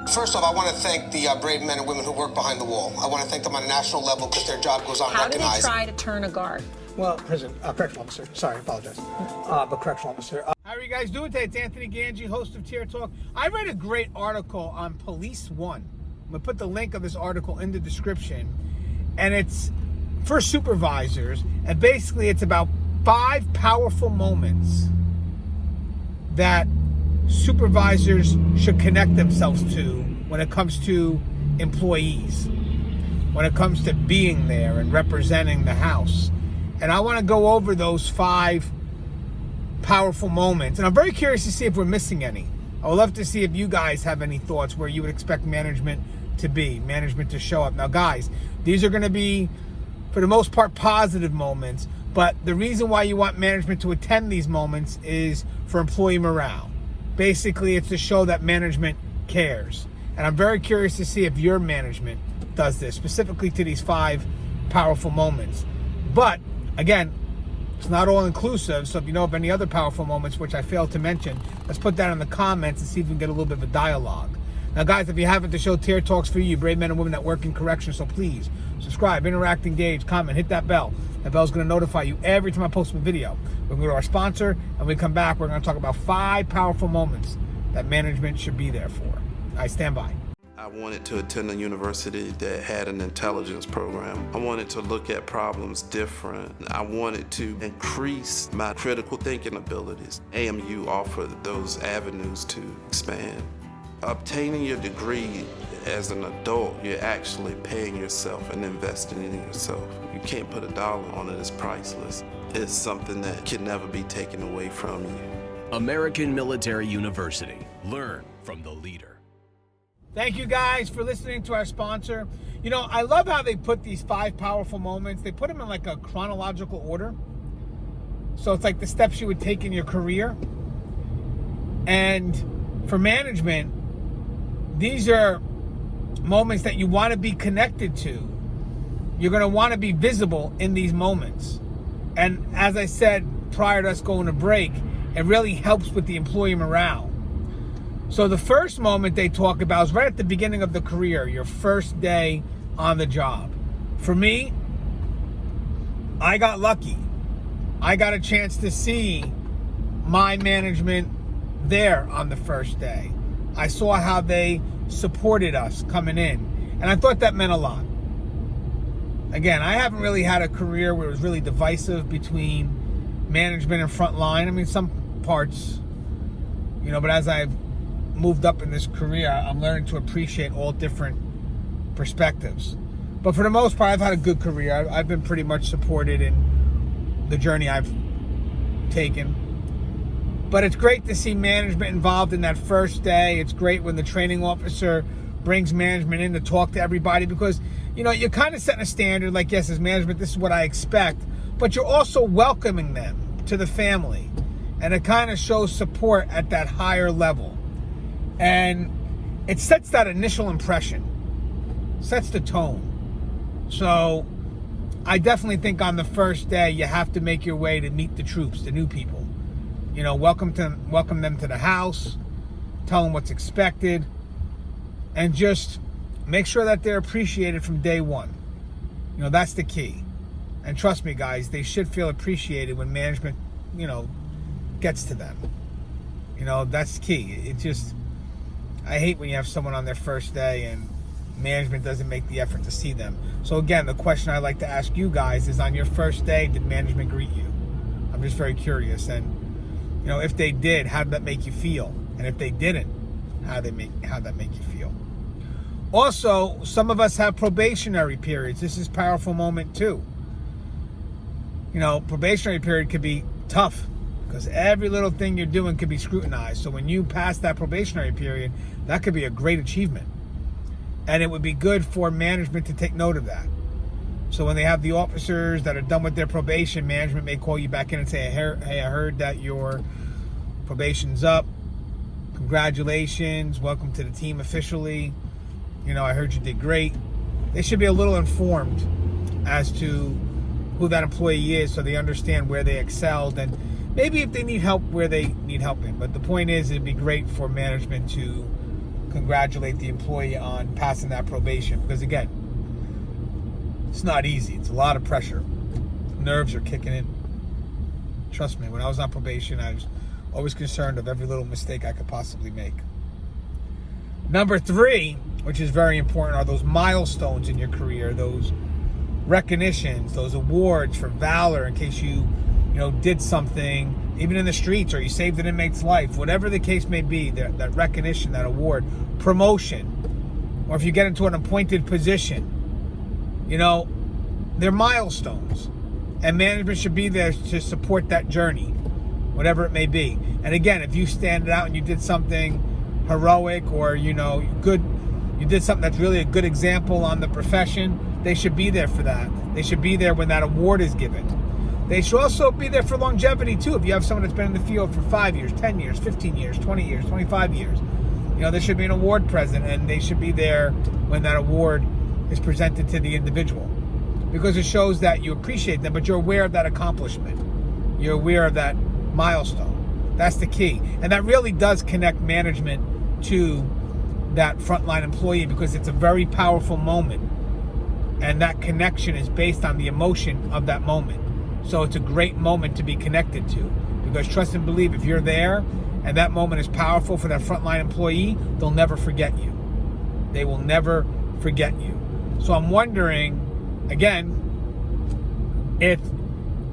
First off, I want to thank the brave men and women who work behind the wall. I want to thank them on a national level because their job goes unrecognized. How do they try to turn a guard? Well, correctional officer. Sorry, I apologize. But correctional officer. How are you guys doing today? It's Anthony Gangi, host of Tier Talk. I read a great article on PoliceOne. I'm going to put the link of this article in the description. And it's for supervisors. And basically, it's about 5 powerful moments that supervisors should connect themselves to when it comes to employees, when it comes to being there and representing the house. And I want to go over those 5 powerful moments. And I'm very curious to see if we're missing any. I would love to see if you guys have any thoughts where you would expect management to be, management to show up. Now, guys, these are going to be, for the most part, positive moments. But the reason why you want management to attend these moments is for employee morale. Basically, it's to show that management cares. And I'm very curious to see if your management does this, specifically to these 5 powerful moments. But, again, it's not all inclusive, so if you know of any other powerful moments, which I failed to mention, let's put that in the comments and see if we can get a little bit of a dialogue. Now, guys, if you haven't, the show Tier Talks for you, brave men and women that work in corrections, so please subscribe, interact, engage, comment, hit that bell. That bell's going to notify you every time I post a video. We're going to go to our sponsor, and when we come back, we're going to talk about 5 powerful moments that management should be there for. I stand by. I wanted to attend a university that had an intelligence program. I wanted to look at problems different. I wanted to increase my critical thinking abilities. AMU offered those avenues to expand. Obtaining your degree as an adult, you're actually paying yourself and investing in yourself. You can't put a dollar on it, it's priceless. It's something that can never be taken away from you. American Military University. Learn from the leader. Thank you guys for listening to our sponsor. You know, I love how they put these 5 powerful moments. They put them in like a chronological order. So it's like the steps you would take in your career. And for management, these are moments that you want to be connected to. You're going to want to be visible in these moments. And as I said prior to us going to break, it really helps with the employee morale. So the first moment they talk about is right at the beginning of the career, your first day on the job. For me, I got lucky. I got a chance to see my management there on the first day. I saw how they supported us coming in, and I thought that meant a lot. Again, I haven't really had a career where it was really divisive between management and front line. I mean, some parts, you know, but as I've moved up in this career, I'm learning to appreciate all different perspectives. But for the most part, I've had a good career. I've been pretty much supported in the journey I've taken. But it's great to see management involved in that first day. It's great when the training officer brings management in to talk to everybody because, you know, you're kind of setting a standard like, yes, as management, this is what I expect. But you're also welcoming them to the family. And it kind of shows support at that higher level. And it sets that initial impression, sets the tone. So I definitely think on the first day, you have to make your way to meet the troops, the new people. You know, welcome them to the house, tell them what's expected, and just make sure that they're appreciated from day one. You know, that's the key. And trust me, guys, they should feel appreciated when management, you know, gets to them. You know, that's key. It just, I hate when you have someone on their first day and management doesn't make the effort to see them. So again, the question I like to ask you guys is, on your first day, did management greet you? I'm just very curious. And you know, if they did, how did that make you feel? And if they didn't, how'd that make you feel? Also, some of us have probationary periods. This is a powerful moment too. You know, probationary period could be tough because every little thing you're doing could be scrutinized. So when you pass that probationary period, that could be a great achievement. And it would be good for management to take note of that. So when they have the officers that are done with their probation, management may call you back in and say, hey, I heard that your probation's up. Congratulations. Welcome to the team officially. You know, I heard you did great. They should be a little informed as to who that employee is so they understand where they excelled and maybe if they need help, where they need help in. But the point is, it'd be great for management to congratulate the employee on passing that probation, because again, it's not easy. It's a lot of pressure. Nerves are kicking in. Trust me, when I was on probation, I was always concerned of every little mistake I could possibly make. Number 3, which is very important, are those milestones in your career, those recognitions, those awards for valor in case you did something, even in the streets, or you saved an inmate's life, whatever the case may be, that recognition, that award, promotion, or if you get into an appointed position, they're milestones. And management should be there to support that journey, whatever it may be. And again, if you stand out and you did something heroic, or, good, you did something that's really a good example on the profession, they should be there for that. They should be there when that award is given. They should also be there for longevity too. If you have someone that's been in the field for 5 years, 10 years, 15 years, 20 years, 25 years, there should be an award present, and they should be there when that award is presented to the individual, because it shows that you appreciate them, but you're aware of that accomplishment. You're aware of that milestone. That's the key. And that really does connect management to that frontline employee, because it's a very powerful moment. And that connection is based on the emotion of that moment. So it's a great moment to be connected to, because trust and believe, if you're there and that moment is powerful for that frontline employee, they'll never forget you. They will never forget you. So I'm wondering, again, if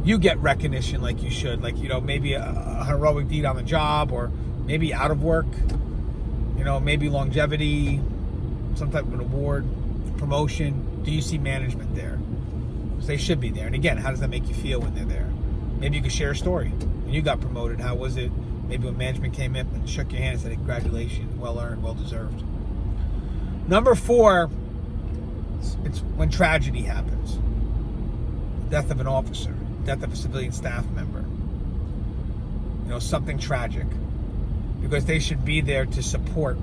you get recognition like you should, like, maybe a heroic deed on the job, or maybe out of work, maybe longevity, some type of an award, promotion. Do you see management there? Because they should be there. And again, how does that make you feel when they're there? Maybe you could share a story. When you got promoted, how was it? Maybe when management came in and shook your hand and said, congratulations, well earned, well deserved. Number 4, it's when tragedy happens. Death of an officer, death of a civilian staff member. Something tragic. Because they should be there to support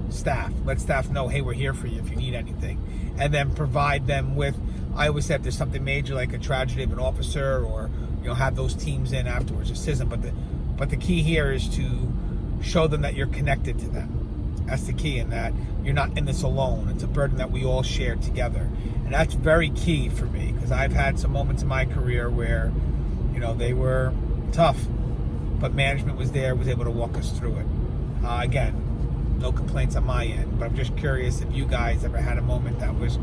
staff. Let staff know, hey, we're here for you if you need anything. And then provide them with, I always say if there's something major like a tragedy of an officer, or have those teams in afterwards, assist them. But the key here is to show them that you're connected to them. That's the key, and that you're not in this alone. It's a burden that we all share together. And that's very key for me, because I've had some moments in my career where, they were tough, but management was there, was able to walk us through it. Again, no complaints on my end, but I'm just curious if you guys ever had a moment that was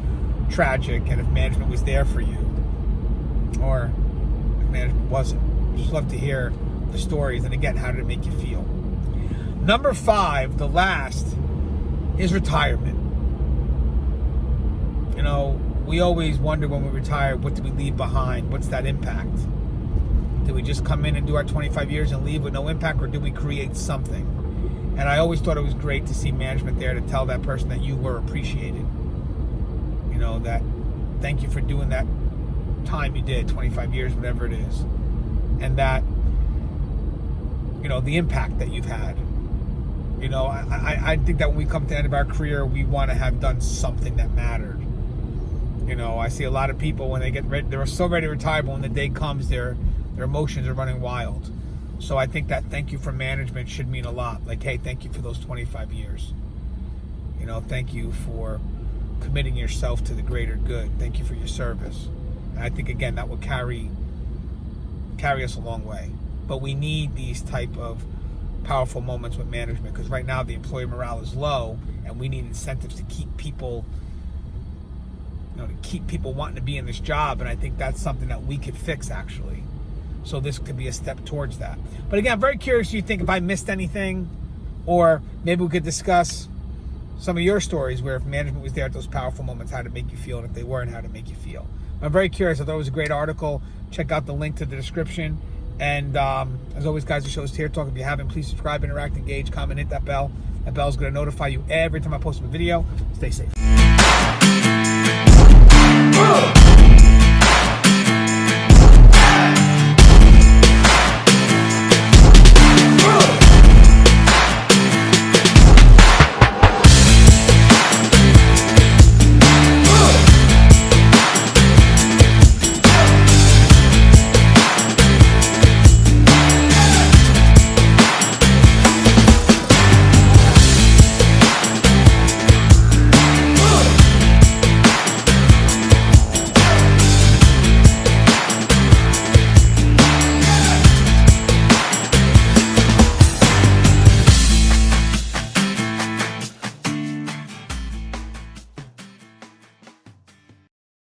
tragic, and if management was there for you, or if management wasn't. Just love to hear the stories, and again, how did it make you feel? Number 5, the last, is retirement. We always wonder when we retire, what do we leave behind? What's that impact? Did we just come in and do our 25 years and leave with no impact, or did we create something? And I always thought it was great to see management there to tell that person that you were appreciated. That thank you for doing that time you did, 25 years, whatever it is. And that, the impact that you've had. I think that when we come to the end of our career, we want to have done something that mattered. I see a lot of people when they get ready, they're so ready to retire, but when the day comes, their emotions are running wild. So I think that thank you from management should mean a lot. Like, hey, thank you for those 25 years. Thank you for committing yourself to the greater good. Thank you for your service. And I think, again, that will carry us a long way. But we need these type of powerful moments with management, because right now the employee morale is low, and we need incentives to keep people wanting to be in this job. And I think that's something that we could fix, actually. So this could be a step towards that. But again, I'm very curious, you think if I missed anything, or maybe we could discuss some of your stories where if management was there at those powerful moments, how to make you feel, and if they weren't, how to make you feel. I'm very curious. I thought it was a great article. Check out the link to the description. And as always, guys, the show is Tear Talk. If you haven't, please subscribe, interact, engage, comment, hit that bell. That bell is going to notify you every time I post a video. Stay safe.